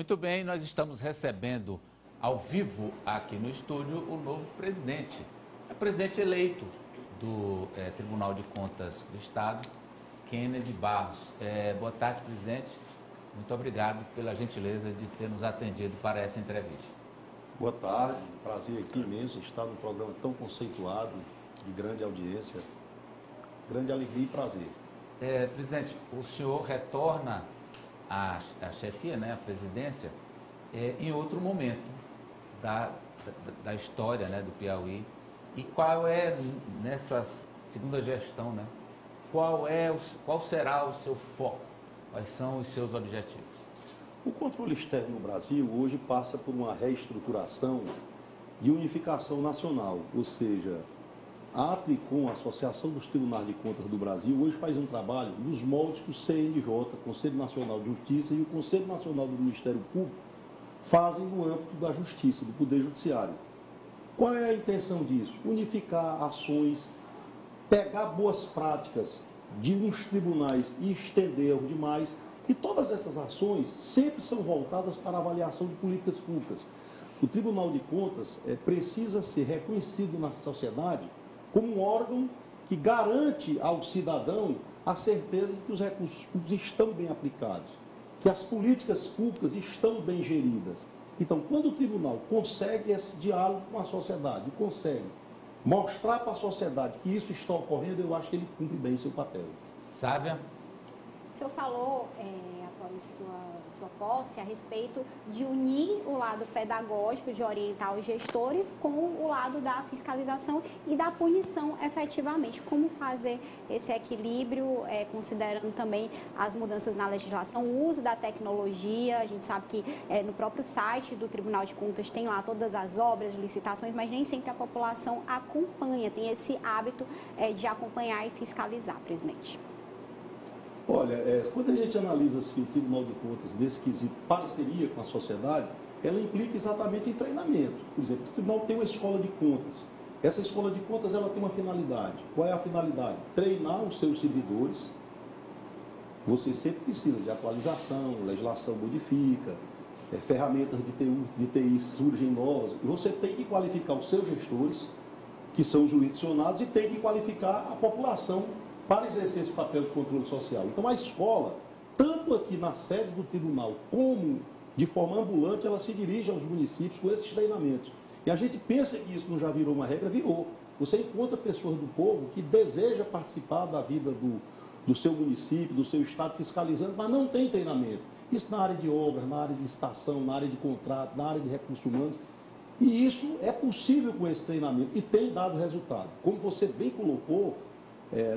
Muito bem, nós estamos recebendo ao vivo aqui no estúdio o novo presidente, o presidente eleito do Tribunal de Contas do Estado, Kennedy Barros. Boa tarde, presidente. Muito obrigado pela gentileza de ter nos atendido para essa entrevista. Boa tarde, prazer aqui imenso estar num programa tão conceituado, de grande audiência, grande alegria e prazer. Presidente, o senhor retorna à chefia, né, à presidência, em outro momento da história, né, do Piauí. E qual é, nessa segunda gestão, né, qual será o seu foco? Quais são os seus objetivos? O controle externo no Brasil hoje passa por uma reestruturação de unificação nacional, ou seja, a ATRICOM, a Associação dos Tribunais de Contas do Brasil, hoje faz um trabalho nos moldes que o CNJ, Conselho Nacional de Justiça, e o Conselho Nacional do Ministério Público fazem no âmbito da Justiça, do Poder Judiciário. Qual é a intenção disso? Unificar ações, pegar boas práticas de uns tribunais e estender aos demais, e todas essas ações sempre são voltadas para a avaliação de políticas públicas. O Tribunal de Contas precisa ser reconhecido na sociedade como um órgão que garante ao cidadão a certeza de que os recursos públicos estão bem aplicados, que as políticas públicas estão bem geridas. Então, quando o tribunal consegue esse diálogo com a sociedade, consegue mostrar para a sociedade que isso está ocorrendo, eu acho que ele cumpre bem seu papel. Sávia? O senhor falou, após sua posse, a respeito de unir o lado pedagógico, de orientar os gestores, com o lado da fiscalização e da punição efetivamente. Como fazer esse equilíbrio, considerando também as mudanças na legislação, o uso da tecnologia? A gente sabe que no próprio site do Tribunal de Contas tem lá todas as obras, licitações, mas nem sempre a população acompanha, tem esse hábito de acompanhar e fiscalizar, presidente. Olha, quando a gente analisa assim, o Tribunal de Contas nesse quesito parceria com a sociedade, ela implica exatamente em treinamento. Por exemplo, o Tribunal tem uma escola de contas. Essa escola de contas ela tem uma finalidade. Qual é a finalidade? Treinar os seus servidores. Você sempre precisa de atualização, legislação modifica, ferramentas de TI surgem novas. E você tem que qualificar os seus gestores, que são jurisdicionados, e tem que qualificar a população para exercer esse papel de controle social. Então, a escola, tanto aqui na sede do tribunal, como de forma ambulante, ela se dirige aos municípios com esses treinamentos. E a gente pensa que isso não já virou uma regra, virou. Você encontra pessoas do povo que desejam participar da vida do seu município, do seu estado, fiscalizando, mas não tem treinamento. Isso na área de obras, na área de licitação, na área de contrato, na área de recursos humanos. E isso é possível com esse treinamento e tem dado resultado. Como você bem colocou,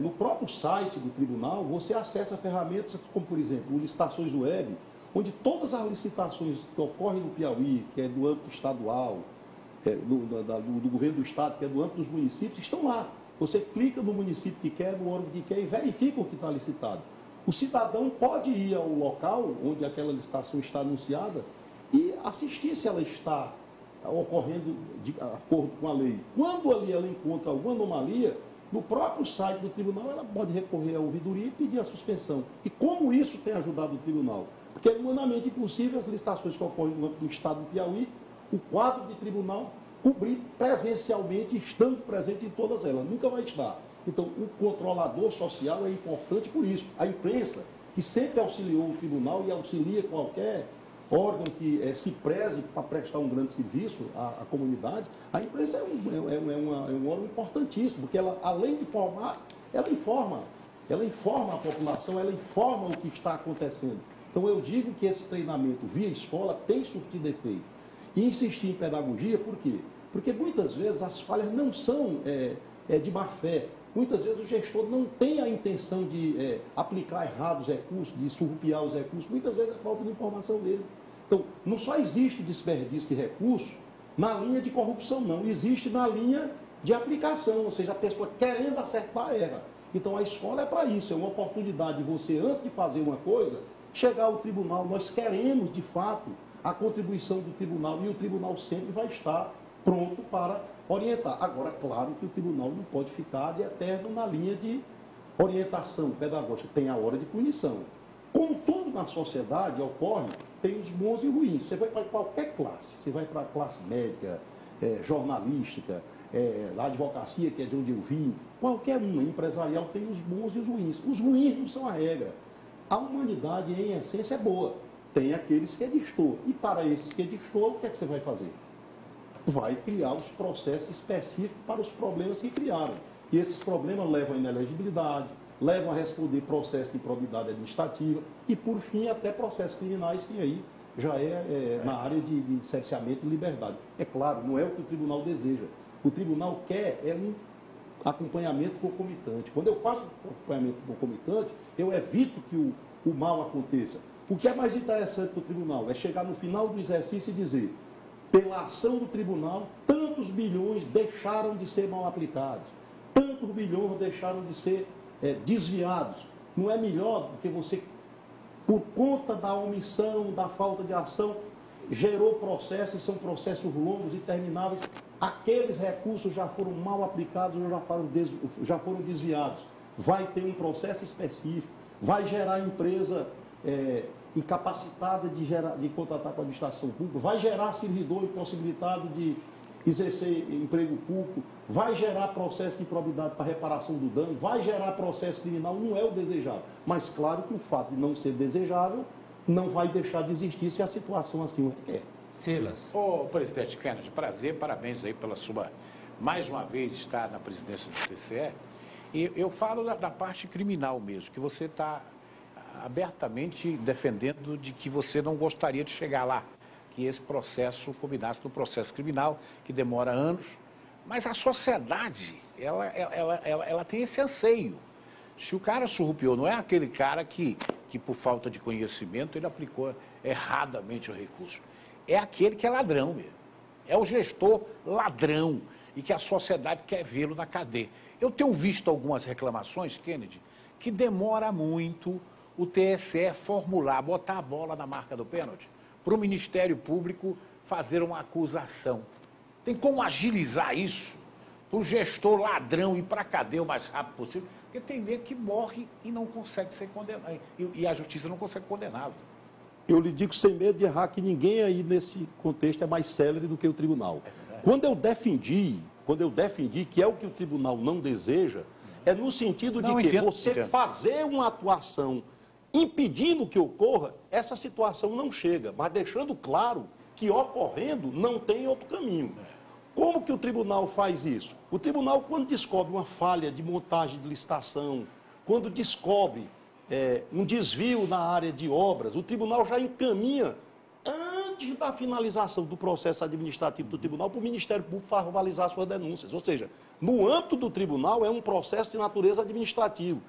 no próprio site do tribunal, você acessa ferramentas como, por exemplo, licitações web, onde todas as licitações que ocorrem no Piauí, que é do âmbito estadual, do governo do estado, que é do âmbito dos municípios, estão lá. Você clica no município que quer, no órgão que quer e verifica o que está licitado. O cidadão pode ir ao local onde aquela licitação está anunciada e assistir se ela está ocorrendo de acordo com a lei. Quando ali ela encontra alguma anomalia, no próprio site do tribunal, ela pode recorrer à ouvidoria e pedir a suspensão. E como isso tem ajudado o tribunal? Porque é humanamente impossível as licitações que ocorrem no âmbito do estado do Piauí, o quadro de tribunal cobrir presencialmente, estando presente em todas elas. Nunca vai estar. Então, o controlador social é importante por isso. A imprensa, que sempre auxiliou o tribunal e auxilia qualquer órgão que se preze para prestar um grande serviço à comunidade, a imprensa é um órgão importantíssimo, porque ela, além de informar, ela informa a população, ela informa o que está acontecendo. Então eu digo que esse treinamento via escola tem surtido efeito. E insistir em pedagogia, por quê? Porque muitas vezes as falhas não são de má fé. Muitas vezes o gestor não tem a intenção de aplicar errado os recursos, de surrupiar os recursos, muitas vezes é falta de informação dele. Então, não só existe desperdício de recurso na linha de corrupção, não. Existe na linha de aplicação, ou seja, a pessoa querendo acertar erra. Então, a escola é para isso, é uma oportunidade de você, antes de fazer uma coisa, chegar ao tribunal. Nós queremos, de fato, a contribuição do tribunal e o tribunal sempre vai estar pronto para orientar. Agora, claro que o tribunal não pode ficar de eterno na linha de orientação pedagógica, tem a hora de punição. Como tudo na sociedade ocorre, tem os bons e os ruins. Você vai para qualquer classe, você vai para a classe médica, jornalística, a advocacia, que é de onde eu vim, qualquer uma empresarial tem os bons e os ruins. Os ruins não são a regra. A humanidade, em essência, é boa. Tem aqueles que é distor. E para esses que é distor, o que é que você vai fazer? Vai criar os processos específicos para os problemas que criaram. E esses problemas levam à inelegibilidade, levam a responder processo de improbidade administrativa e, por fim, até processos criminais, que aí já na área de cerceamento e liberdade. É claro, não é o que o tribunal deseja. O tribunal quer um acompanhamento concomitante. Quando eu faço acompanhamento concomitante, eu evito que o mal aconteça. O que é mais interessante para o tribunal é chegar no final do exercício e dizer: pela ação do tribunal, tantos bilhões deixaram de ser mal aplicados, tantos bilhões deixaram de ser desviados. Não é melhor do que você, por conta da omissão, da falta de ação, gerou processos, e são processos longos e intermináveis. Aqueles recursos já foram mal aplicados ou já foram desviados. Vai ter um processo específico, vai gerar empresa incapacitada de contratar com a administração pública, vai gerar servidor impossibilitado de exercer emprego público, vai gerar processo de improbidade para reparação do dano, vai gerar processo criminal, não é o desejável. Mas claro que o fato de não ser desejável não vai deixar de existir se a situação assim o requer. Silas. Ô, presidente Kennedy, prazer, parabéns aí pela sua, mais uma vez, estar na presidência do TCE. E eu falo da parte criminal mesmo, que você está abertamente defendendo de que você não gostaria de chegar lá, que esse processo combinasse no processo criminal, que demora anos, mas a sociedade, ela tem esse anseio. Se o cara surrupiou, não é aquele cara que por falta de conhecimento ele aplicou erradamente o recurso. É aquele que é ladrão mesmo. É o gestor ladrão e que a sociedade quer vê-lo na cadeia. Eu tenho visto algumas reclamações, Kennedy, que demora muito o TSE formular, botar a bola na marca do pênalti, para o Ministério Público fazer uma acusação. Tem como agilizar isso, para o gestor ladrão ir para a cadeia o mais rápido possível, porque tem medo que morre e não consegue ser condenado, e a justiça não consegue condená-lo. Eu lhe digo sem medo de errar que ninguém aí nesse contexto é mais célere do que o tribunal. Quando eu defendi que é o que o tribunal não deseja, é no sentido de que você fazer uma atuação impedindo que ocorra, essa situação não chega, mas deixando claro que ocorrendo não tem outro caminho. Como que o tribunal faz isso? O tribunal, quando descobre uma falha de montagem de licitação, quando descobre um desvio na área de obras, o tribunal já encaminha, antes da finalização do processo administrativo do tribunal, para o Ministério Público formalizar suas denúncias. Ou seja, no âmbito do tribunal é um processo de natureza administrativa.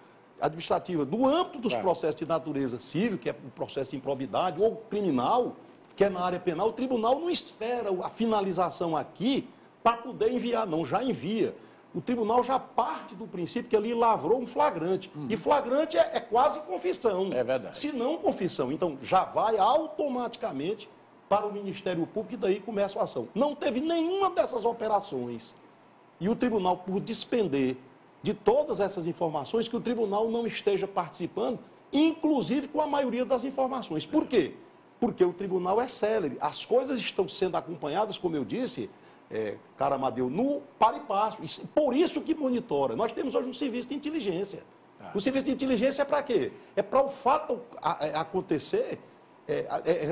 No âmbito dos processos de natureza civil, que é o processo de improbidade, ou criminal, que é na área penal, o tribunal não espera a finalização aqui para poder enviar, não, já envia. O tribunal já parte do princípio que ali lavrou um flagrante. E flagrante é quase confissão. É verdade. Se não confissão. Então, já vai automaticamente para o Ministério Público e daí começa a ação. Não teve nenhuma dessas operações. E o tribunal, por despender de todas essas informações, que o tribunal não esteja participando, inclusive com a maioria das informações. Por quê? Porque o tribunal é célere. As coisas estão sendo acompanhadas, como eu disse, cara Amadeu, no par e passo. Por isso que monitora. Nós temos hoje um serviço de inteligência. O serviço de inteligência é para quê? É para o fato acontecer,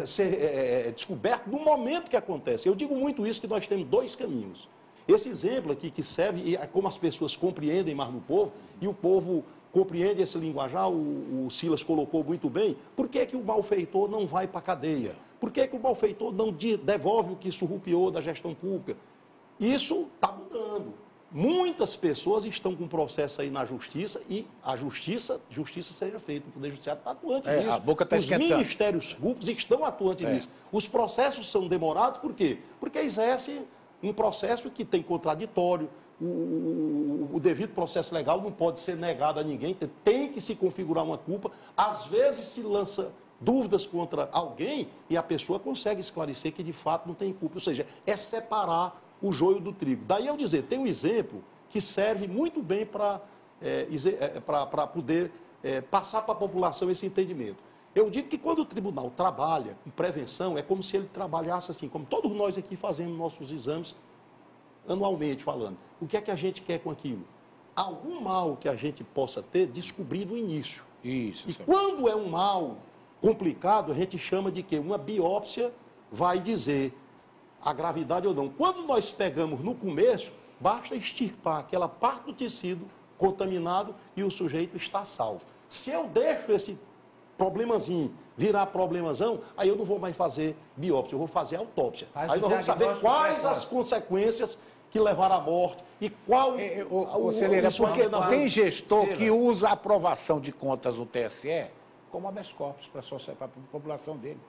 ser descoberto no momento que acontece. Eu digo muito isso, que nós temos dois caminhos. Esse exemplo aqui que serve, é como as pessoas compreendem mais no povo, e o povo compreende esse linguajar, o Silas colocou muito bem. Por que que o malfeitor não vai para a cadeia? Por que que o malfeitor não devolve o que surrupiou da gestão pública? Isso está mudando. Muitas pessoas estão com processo aí na justiça e a justiça seja feita. O Poder Judiciário está atuante nisso. A boca está esquentando. Os ministérios públicos estão atuantes nisso. Os processos são demorados, por quê? Porque exerce um processo que tem contraditório, o devido processo legal não pode ser negado a ninguém, tem que se configurar uma culpa. Às vezes se lança dúvidas contra alguém e a pessoa consegue esclarecer que de fato não tem culpa. Ou seja, é separar o joio do trigo. Daí eu dizer, tem um exemplo que serve muito bem para poder passar para a população esse entendimento. Eu digo que quando o tribunal trabalha com prevenção, é como se ele trabalhasse assim, como todos nós aqui fazemos nossos exames anualmente falando. O que é que a gente quer com aquilo? Algum mal que a gente possa ter, descobrir no início. Isso. E quando é um mal complicado, a gente chama de quê? Uma biópsia vai dizer a gravidade ou não. Quando nós pegamos no começo, basta extirpar aquela parte do tecido contaminado e o sujeito está salvo. Se eu deixo esse problemazinho virar problemazão, aí eu não vou mais fazer biópsia, eu vou fazer autópsia. Aí nós vamos saber quais as consequências que levaram à morte e qual... Tem gestor que usa a aprovação de contas do TSE como habeas corpus para a população dele.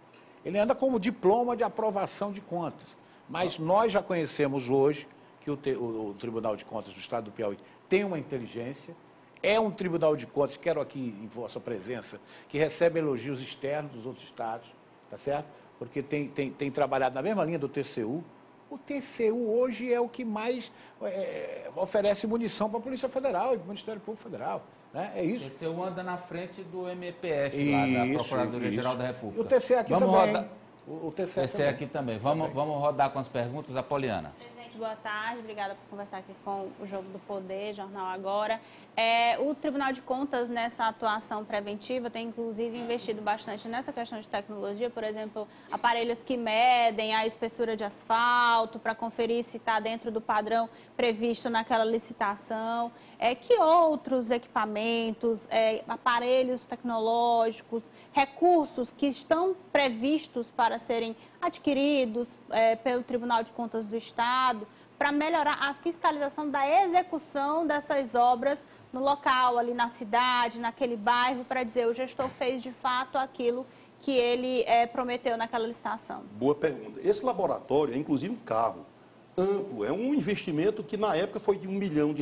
Ele anda como diploma de aprovação de contas. Mas nós já conhecemos hoje que o Tribunal de Contas do Estado do Piauí tem uma inteligência, é um Tribunal de Contas, quero aqui em vossa presença, que recebe elogios externos dos outros estados, tá certo? Porque tem trabalhado na mesma linha do TCU. O TCU hoje é o que mais oferece munição para a Polícia Federal e para o Ministério Público Federal. Né? É isso. O TCU anda na frente do MPF, lá da Procuradoria-Geral da República. E o TCE aqui também. O TCE aqui também. Vamos rodar com as perguntas. Apoliana. Presidente, boa tarde. Obrigada por conversar aqui com o Jogo do Poder, Jornal Agora. O Tribunal de Contas, nessa atuação preventiva, tem inclusive investido bastante nessa questão de tecnologia, por exemplo, aparelhos que medem a espessura de asfalto para conferir se está dentro do padrão previsto naquela licitação. Que outros equipamentos, aparelhos tecnológicos, recursos que estão previstos para serem adquiridos pelo Tribunal de Contas do Estado para melhorar a fiscalização da execução dessas obras no local, ali na cidade, naquele bairro, para dizer o gestor fez de fato aquilo que ele prometeu naquela licitação? Boa pergunta. Esse laboratório é inclusive um carro amplo, é um investimento que na época foi de R$1 milhão.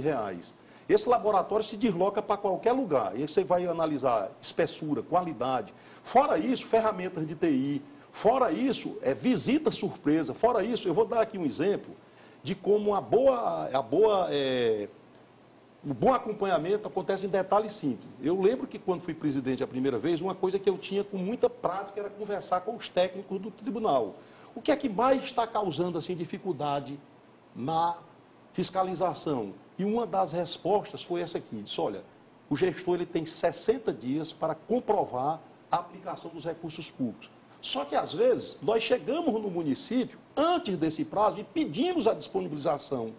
Esse laboratório se desloca para qualquer lugar, e aí você vai analisar espessura, qualidade. Fora isso, ferramentas de TI. Fora isso, visita surpresa. Fora isso, eu vou dar aqui um exemplo de como o bom acompanhamento acontece em detalhes simples. Eu lembro que quando fui presidente a primeira vez, uma coisa que eu tinha com muita prática era conversar com os técnicos do tribunal. O que é que mais está causando assim, dificuldade na fiscalização? E uma das respostas foi essa aqui, disse, olha, o gestor ele tem 60 dias para comprovar a aplicação dos recursos públicos. Só que, às vezes, nós chegamos no município, antes desse prazo, e pedimos a disponibilização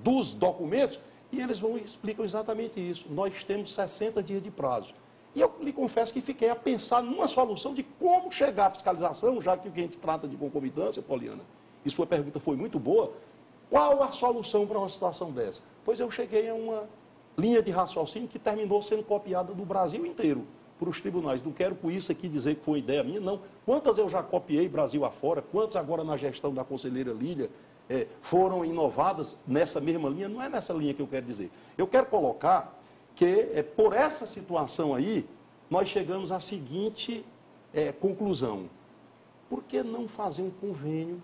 dos documentos, e eles explicam exatamente isso. Nós temos 60 dias de prazo. E eu lhe confesso que fiquei a pensar numa solução de como chegar à fiscalização, já que o que a gente trata de concomitância, Poliana, e sua pergunta foi muito boa, qual a solução para uma situação dessa? Pois eu cheguei a uma linha de raciocínio que terminou sendo copiada do Brasil inteiro por os tribunais. Não quero com isso aqui dizer que foi ideia minha, não. Quantas eu já copiei Brasil afora, quantas agora na gestão da conselheira Lília foram inovadas nessa mesma linha? Não é nessa linha que eu quero dizer. Eu quero colocar que, por essa situação aí, nós chegamos à seguinte conclusão. Por que não fazer um convênio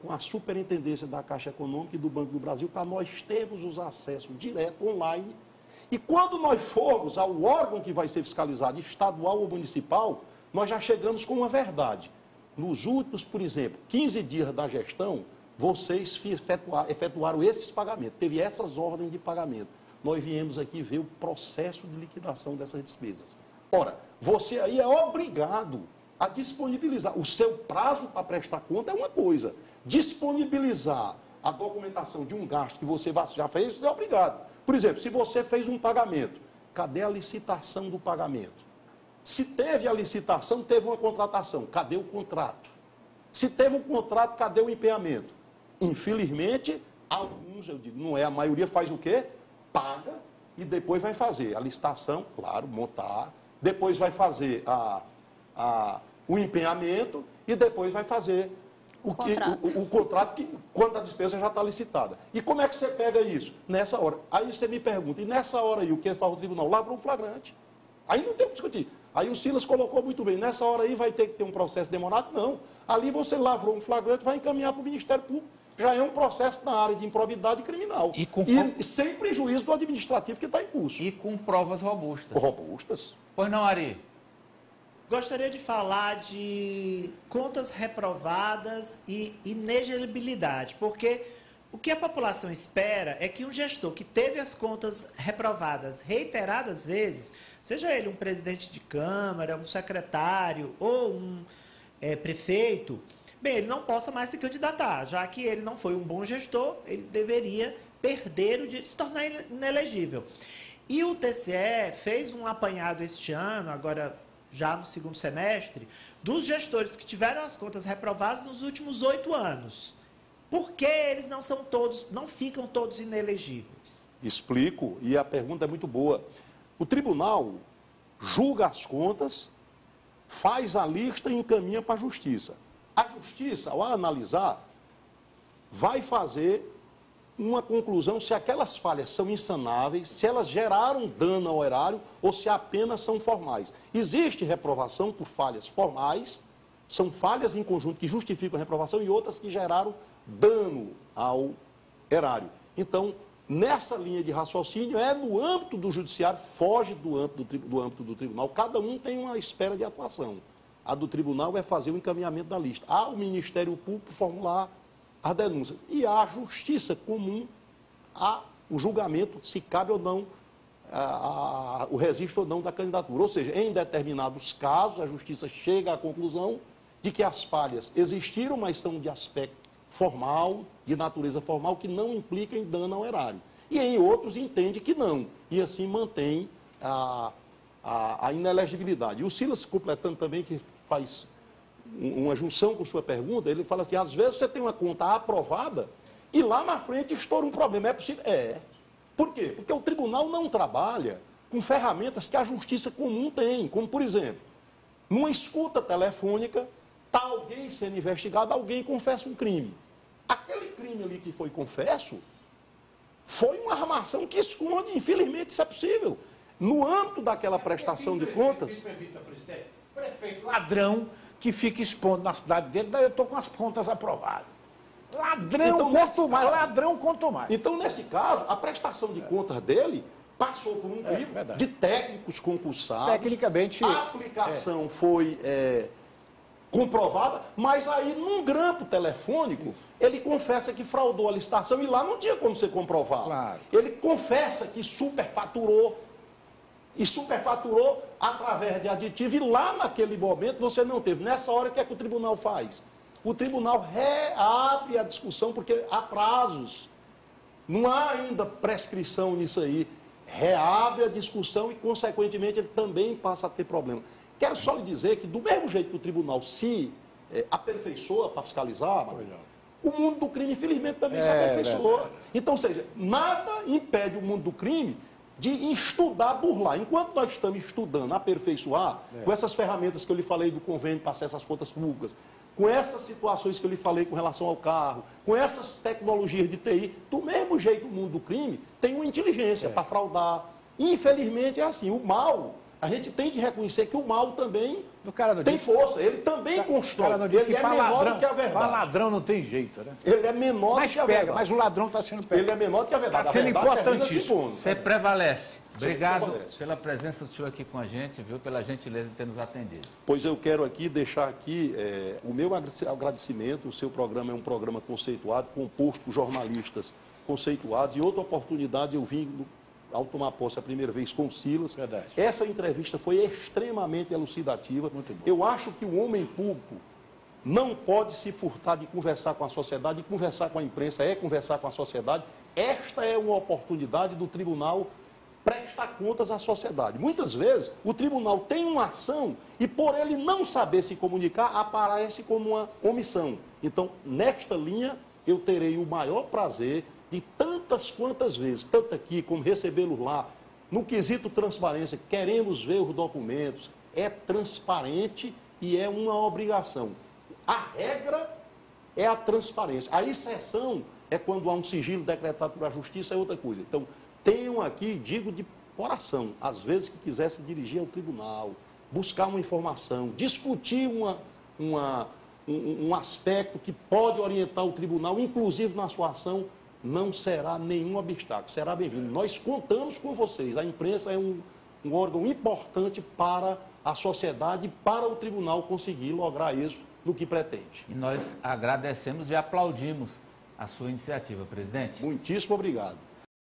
com a Superintendência da Caixa Econômica e do Banco do Brasil para nós termos os acessos direto, online? E quando nós formos ao órgão que vai ser fiscalizado, estadual ou municipal, nós já chegamos com uma verdade. Nos últimos, por exemplo, 15 dias da gestão, vocês efetuaram esses pagamentos, teve essas ordens de pagamento. Nós viemos aqui ver o processo de liquidação dessas despesas. Ora, você aí é obrigado a disponibilizar. O seu prazo para prestar conta é uma coisa. Disponibilizar a documentação de um gasto que você já fez, você é obrigado. Por exemplo, se você fez um pagamento, cadê a licitação do pagamento? Se teve a licitação, teve uma contratação, cadê o contrato? Se teve um contrato, cadê o empenhamento? Infelizmente, alguns, eu digo, não é, a maioria faz o quê? Paga e depois vai fazer a licitação, claro, montar, depois vai fazer o empenhamento e depois vai fazer o contrato quando a despesa já está licitada. E como é que você pega isso? Nessa hora. Aí você me pergunta, e nessa hora aí, o que faz o tribunal? Lavrou um flagrante. Aí não tem o que discutir. Aí o Silas colocou muito bem, nessa hora aí vai ter que ter um processo demorado? Não. Ali você lavrou um flagrante, vai encaminhar para o Ministério Público. Já é um processo na área de improbidade criminal. E sem prejuízo do administrativo que está em curso. E com provas robustas. Robustas. Pois não, Ari? Gostaria de falar de contas reprovadas e inelegibilidade, porque o que a população espera é que um gestor que teve as contas reprovadas reiteradas vezes, seja ele um presidente de Câmara, um secretário ou um prefeito, bem, ele não possa mais se candidatar, já que ele não foi um bom gestor, ele deveria perder o direito de se tornar inelegível. E o TCE fez um apanhado este ano, agora já no segundo semestre, dos gestores que tiveram as contas reprovadas nos últimos 8 anos. Por que eles não ficam todos inelegíveis? Explico, e a pergunta é muito boa. O tribunal julga as contas, faz a lista e encaminha para a justiça. A justiça, ao analisar, vai fazer uma conclusão se aquelas falhas são insanáveis, se elas geraram dano ao erário ou se apenas são formais. Existe reprovação por falhas formais, são falhas em conjunto que justificam a reprovação e outras que geraram dano ao erário. Então, nessa linha de raciocínio, é no âmbito do judiciário, foge do âmbito do tribunal. Cada um tem uma esfera de atuação. A do tribunal é fazer o encaminhamento da lista. Há o Ministério Público formular a denúncia. E há a justiça comum, há o julgamento se cabe ou não o registro ou não da candidatura. Ou seja, em determinados casos, a justiça chega à conclusão de que as falhas existiram, mas são de aspecto formal, de natureza formal, que não implica em dano ao erário. E em outros entende que não, e assim mantém a inelegibilidade. E o Silas, completando também, que faz uma junção com sua pergunta, ele fala assim, às vezes você tem uma conta aprovada e lá na frente estoura um problema. É possível? É. Por quê? Porque o tribunal não trabalha com ferramentas que a justiça comum tem, como, por exemplo, numa escuta telefônica, está alguém sendo investigado, alguém confessa um crime. Aquele crime ali que foi confesso foi uma armação que esconde, infelizmente isso é possível. No âmbito daquela prestação de contas... Presidente, prefeito ladrão que fica expondo na cidade dele, daí eu estou com as contas aprovadas. Ladrão, então, quanto mais, ladrão quanto mais. Então, nesse caso, a prestação de contas dele passou por um crivo de técnicos concursados. Tecnicamente... A aplicação foi comprovada, mas aí, num grampo telefônico, ele confessa que fraudou a licitação e lá não tinha como ser comprovado. Claro. Ele confessa que superfaturou. E superfaturou através de aditivo, e lá naquele momento você não teve. Nessa hora, o que é que o tribunal faz? O tribunal reabre a discussão, porque há prazos. Não há ainda prescrição nisso aí. Reabre a discussão e, consequentemente, ele também passa a ter problema. Quero só lhe dizer que, do mesmo jeito que o tribunal se aperfeiçoa para fiscalizar, o mundo do crime, infelizmente, também se aperfeiçoa. Então, ou seja, nada impede o mundo do crime de estudar, burlar. Enquanto nós estamos estudando, aperfeiçoar, com essas ferramentas que eu lhe falei do convênio para acesso às contas públicas, com essas situações que eu lhe falei com relação ao carro, com essas tecnologias de TI, do mesmo jeito o mundo do crime tem uma inteligência para fraudar. Infelizmente é assim, o mal, a gente tem que reconhecer que o mal também tem força, ele também constrói, ele é menor do que a verdade. Para ladrão não tem jeito, né? Ele é menor do que a verdade. Mas o ladrão está sendo pego. Ele é menor do que a verdade. Está sendo importantíssimo. Você prevalece. Obrigado pela presença do senhor aqui com a gente, viu? Pela gentileza de ter nos atendido. Pois eu quero aqui deixar aqui o meu agradecimento. O seu programa é um programa conceituado, composto por jornalistas conceituados. E outra oportunidade eu vim, ao tomar posse a primeira vez com o Silas. Verdade. Essa entrevista foi extremamente elucidativa. Muito bom. Eu acho que o homem público não pode se furtar de conversar com a sociedade, e conversar com a imprensa é conversar com a sociedade. Esta é uma oportunidade do tribunal prestar contas à sociedade. Muitas vezes, o tribunal tem uma ação e, por ele não saber se comunicar, aparece como uma omissão. Então, nesta linha, eu terei o maior prazer de tantas quantas vezes, tanto aqui como recebê-los lá, no quesito transparência, queremos ver os documentos, é transparente e é uma obrigação. A regra é a transparência. A exceção é quando há um sigilo decretado por a justiça, é outra coisa. Então, tenham aqui, digo de coração, às vezes que quiser se dirigir ao tribunal, buscar uma informação, discutir um aspecto que pode orientar o tribunal, inclusive na sua ação, não será nenhum obstáculo, será bem-vindo. Nós contamos com vocês, a imprensa é um órgão importante para a sociedade para o tribunal conseguir lograr êxito no que pretende. E nós agradecemos e aplaudimos a sua iniciativa, presidente. Muitíssimo obrigado.